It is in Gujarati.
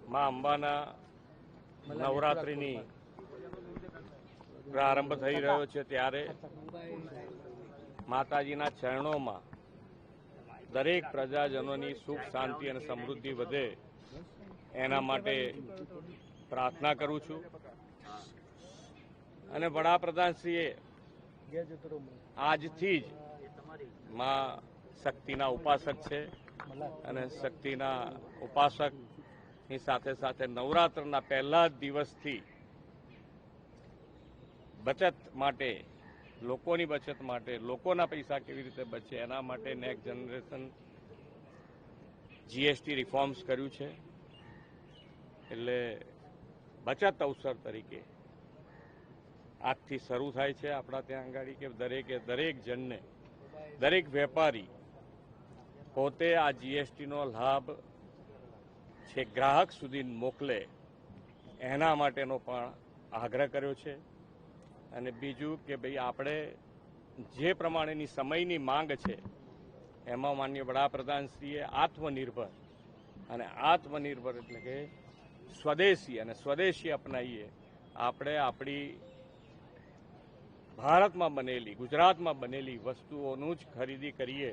માં અંબાના નવરાત્રિની પ્રારંભ થઈ રહ્યો છે ત્યારે માતાજીના ચરણોમાં દરેક પ્રજાજનોની સુખ શાંતિ અને સમૃદ્ધિ વધે એના માટે પ્રાર્થના કરું છું. અને વડાપ્રધાનશ્રીએ આજથી જ માં શક્તિના ઉપાસક છે અને શક્તિના ઉપાસકની સાથે સાથે નવરાત્રના પહેલા જ દિવસથી બચત માટે, લોકોની બચત માટે, લોકોના પૈસા કેવી રીતે બચે એના માટે નેક્સ્ટ જનરેશન જીએસટી રિફોર્મ્સ કર્યું છે. એટલે બચત અવસર તરીકે આજથી શરૂ થાય છે આપણા ત્યાં આગળ કે દરેક જણને, દરેક વેપારી પોતે આ જીએસટીનો લાભ છે ગ્રાહક સુધી મોકલે એના માટેનો પણ આગ્રહ કર્યો છે. અને બીજું કે ભાઈ આપણે જે પ્રમાણેની સમયની માંગ છે એમાં માનનીય વડાપ્રધાનશ્રીએ આત્મનિર્ભર એટલે કે સ્વદેશી અપનાવીએ આપણે આપણી ભારતમાં બનેલી, ગુજરાતમાં બનેલી વસ્તુઓનું જ ખરીદી કરીએ